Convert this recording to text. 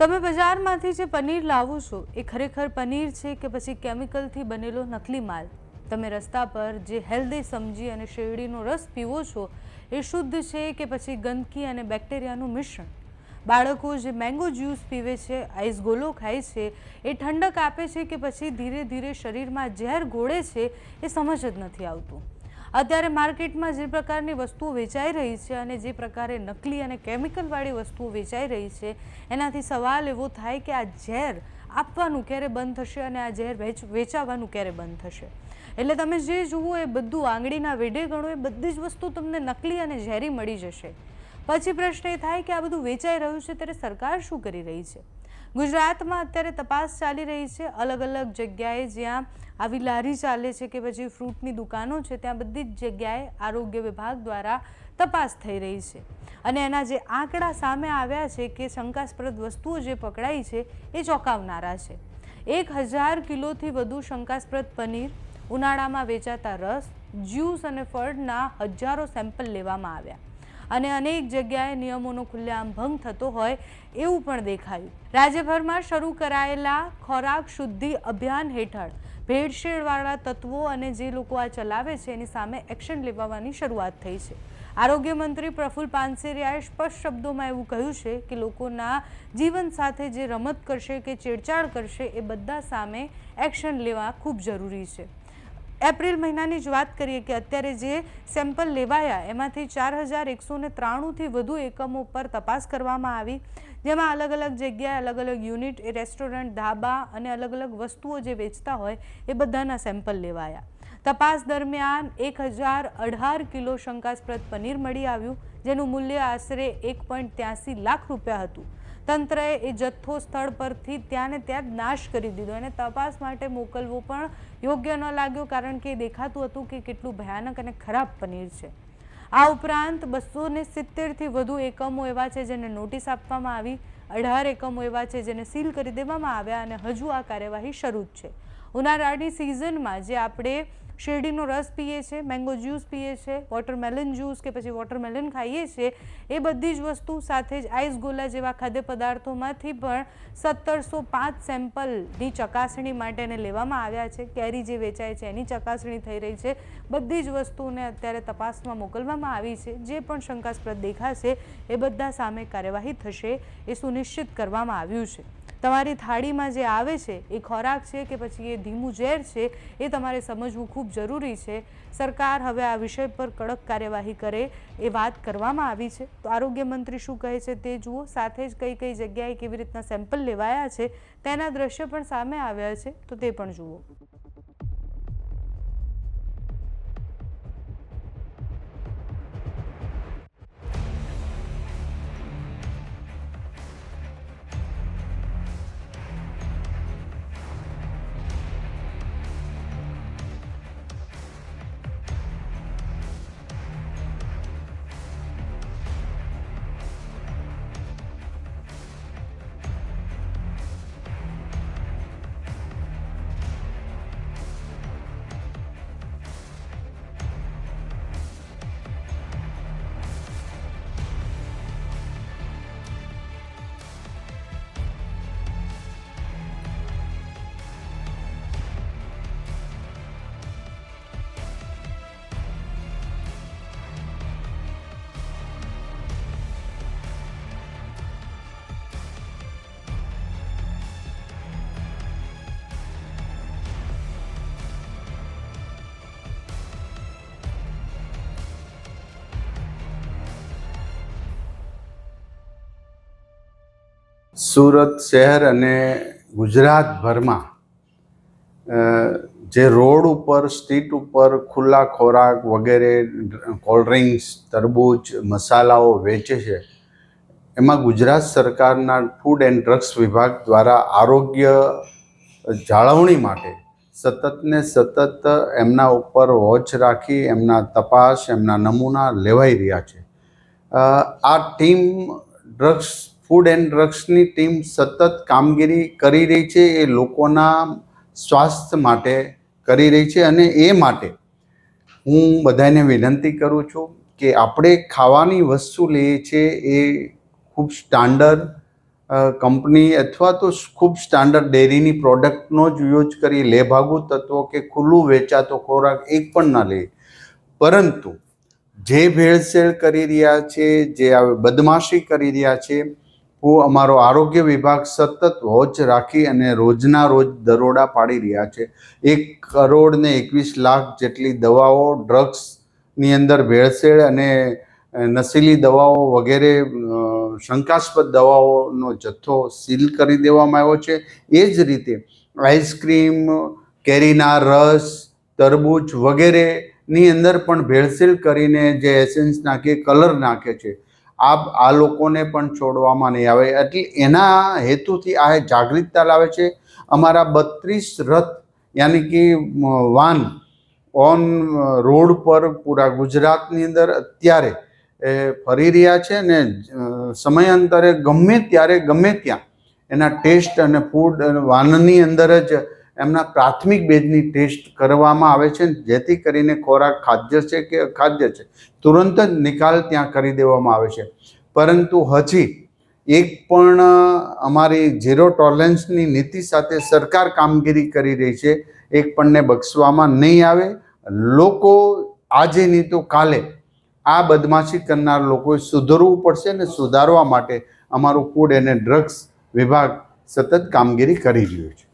તમે બજારમાંથી જે પનીર લાવો છો એ ખરેખર પનીર છે કે પછી કેમિકલથી બનેલો નકલી માલ? તમે રસ્તા પર જે હેલ્ધી સમજી અને શેરડીનો રસ પીવો છો એ શુદ્ધ છે કે પછી ગંદકી અને બેક્ટેરિયાનું મિશ્રણ? બાળકો જે મેંગો જ્યુસ પીવે છે, આઈસ ગોલો ખાય છે, એ ઠંડક આપે છે કે પછી ધીરે ધીરે શરીરમાં ઝેર ઘોળે છે, એ સમજ જ નથી આવતું। અત્યારે માર્કેટમાં જે પ્રકારની વસ્તુઓ વેચાઈ રહી છે અને જે પ્રકારે નકલી અને કેમિકલવાળી વસ્તુઓ વેચાઈ રહી છે એનાથી સવાલ એવો થાય કે આ ઝેર આપવાનું ક્યારે બંધ થશે અને આ ઝેર વેચાવાનું ક્યારે બંધ થશે? એટલે તમે જે જુઓ એ બધું આંગળીના વેઢે ગણો એ બધી જ વસ્તુ તમને નકલી અને ઝેરી મળી જશે। પછી પ્રશ્ન એ થાય કે આ બધું વેચાઈ રહ્યું છે ત્યારે સરકાર શું કરી રહી છે? ગુજરાતમાં અત્યારે તપાસ ચાલી રહી છે। અલગ અલગ જગ્યાએ જ્યાં આવી લારી ચાલે છે કે પછી ફ્રૂટની દુકાનો છે ત્યાં બધી જ જગ્યાએ આરોગ્ય વિભાગ દ્વારા તપાસ થઈ રહી છે અને એના જે આંકડા સામે આવ્યા છે કે શંકાસ્પદ વસ્તુઓ જે પકડાઈ છે એ ચોંકાવનારા છે। 1000 કિલોથી વધુ શંકાસ્પદ પનીર, ઉનાળામાં વેચાતા રસ, જ્યુસ અને ફળના હજારો સેમ્પલ લેવામાં આવ્યા અને અનેક જગ્યાએ નિયમોનો ખુલ્લેઆમ ભંગ થતો હોય એવું પણ દેખાયું। રાજ્યભરમાં શરૂ કરાયેલા ખોરાક શુદ્ધિ અભિયાન હેઠળ ભેળસેળવાળા તત્વો અને જે લોકો આ ચલાવે છે એની સામે એક્શન લેવાની શરૂઆત થઈ છે। આરોગ્ય મંત્રી પ્રફુલ્લ પાનસેરિયાએ સ્પષ્ટ શબ્દોમાં એવું કહ્યું છે કે લોકોના જીવન સાથે જે રમત કરશે કે છેડછાડ કરશે એ બધા સામે એક્શન લેવા ખૂબ જરૂરી છે। એપ્રિલ મહિનાની જ વાત કરીએ કે અત્યારે જે સેમ્પલ લેવાયા એમાંથી 4193થી વધુ એકમો પર તપાસ કરવામાં આવી, જેમાં અલગ અલગ જગ્યાએ અલગ અલગ યુનિટ, એ રેસ્ટોરન્ટ, ધાબા અને અલગ અલગ વસ્તુઓ જે વેચતા હોય એ બધાના સેમ્પલ લેવાયા। તપાસ દરમિયાન 1018 કિલો શંકાસ્પદ પનીર મળી આવ્યું, જેનું મૂલ્ય આશરે 1.83 લાખ રૂપિયા હતું। તંત્રએ એ જથ્થો સ્થળ પરથી ત્યાં ને ત્યાં જ નાશ કરી દીધો અને તપાસ માટે મોકલવો પણ યોગ્ય ન લાગ્યો, કારણ કે દેખાતું હતું કે કેટલું ભયાનક અને ખરાબ પનીર છે। આ ઉપરાંત 270થી વધુ એકમો એવા છે જેને નોટિસ આપવામાં આવી, 18 એકમો એવા છે જેને સીલ કરી દેવામાં આવ્યા અને હજુ આ કાર્યવાહી શરૂ જ છે। ઉનાળાની સિઝનમાં જે આપણે શેરડીનો રસ પીએ છીએ, મેંગો જ્યુસ પીએ છીએ, વોટરમેલન જ્યુસ કે પછી વોટરમેલન ખાઈએ છીએ, એ બધી જ વસ્તુ સાથે જ આઈસ ગોલા જેવા ખાદ્ય પદાર્થોમાંથી પણ 1705 સેમ્પલની ચકાસણી માટે એને લેવામાં આવ્યા છે। કેરી જે વેચાય છે એની ચકાસણી થઈ રહી છે। બધી જ વસ્તુને અત્યારે તપાસમાં મોકલવામાં આવી છે। જે પણ શંકાસ્પદ દેખાશે એ બધા સામે કાર્યવાહી થશે એ સુનિશ્ચિત કરવામાં આવ્યું છે। તમારી થાળીમાં જે આવે છે એ ખોરાક છે કે પછી એ ધીમું ઝેર છે એ તમારે સમજવું ખૂબ જરૂરી છે। સરકાર હવે આ વિષય પર કડક કાર્યવાહી કરે એ વાત કરવામાં આવી છે। તો આરોગ્ય મંત્રી શું કહે છે તે જુઓ, સાથે જ કઈ કઈ જગ્યાએ કેવી રીતના સેમ્પલ લેવાયા છે તેના દ્રશ્ય પણ સામે આવ્યા છે, તો તે પણ જુઓ। સુરત શહેર અને ગુજરાતભરમાં જે રોડ ઉપર, સ્ટ્રીટ ઉપર ખુલ્લા ખોરાક વગેરે, કોલ્ડ ડ્રિંક્સ, તરબૂચ, મસાલાઓ વેચે છે, એમાં ગુજરાત સરકારના ફૂડ એન્ડ ડ્રગ્સ વિભાગ દ્વારા આરોગ્ય જાળવણી માટે સતત ને સતત એમના ઉપર વોચ રાખી એમના તપાસ, એમના નમૂના લેવાઈ રહ્યા છે। આ ટીમ ફૂડ એન્ડ ડ્રગ્સની ટીમ સતત કામગીરી કરી રહી છે, એ લોકોના સ્વાસ્થ્ય માટે કરી રહી છે અને એ માટે હું બધાને વિનંતી કરું છું કે આપણે ખાવાની વસ્તુ લઈએ છીએ એ ખૂબ સ્ટાન્ડર્ડ કંપની અથવા તો ખૂબ સ્ટાન્ડર્ડ ડેરીની પ્રોડક્ટનો જ યુઝ કરી લેભાગુ તત્વો કે ખુલ્લું વેચાતો ખોરાક એક પણ ના લે, પરંતુ જે ભેળસેળ કરી રહ્યા છે, જે બદમાશી કરી રહ્યા છે, અમારો આરોગ્ય વિભાગ સતત વોચ રાખી અને રોજના રોજ દરોડા પાડી રહ્યા છે. 1,21,00,000 જેટલી દવાઓ, ડ્રગ્સની અંદર ભેળસેળ અને નશીલી દવાઓ વગેરે શંકાસ્પદ દવાઓનો જથ્થો સીલ કરી દેવામાં આવ્યો છે. એ જ રીતે આઈસ્ક્રીમ, કેરીના રસ, તરબૂચ વગેરેની અંદર પણ ભેળસેળ કરીને જે એસેન્સ નાખે, કલર નાખે છે, આ લોકોને પણ છોડવામાં નહીં આવે. એટલે એના હેતુથી આ જાગૃતતા લાવે છે. અમારા 32 રથ યાની કે વાન ઓન રોડ પર પૂરા ગુજરાતની અંદર અત્યારે ફરી રહ્યા છે ને સમયાંતરે ગમે ત્યારે ગમે ત્યાં એના ટેસ્ટ અને ફૂડ વાનની અંદર જ એમના પ્રાથમિક બેઝની ટેસ્ટ કરવામાં આવે છે, જેથી કરીને ખોરાક ખાદ્ય છે કે અખાદ્ય છે તુરંત જ નિકાલ ત્યાં કરી દેવામાં આવે છે. પરંતુ હજી એક પણ અમારી ઝીરો ટોલરન્સની નીતિ સાથે સરકાર કામગીરી કરી રહી છે. એક પણને બક્ષવામાં નહીં આવે. લોકો આજે નહીં તો કાલે આ બદમાશી કરનાર લોકોએ સુધરવું પડશે અને સુધારવા માટે અમારું ફૂડ અને ડ્રગ્સ વિભાગ સતત કામગીરી કરી રહ્યું છે.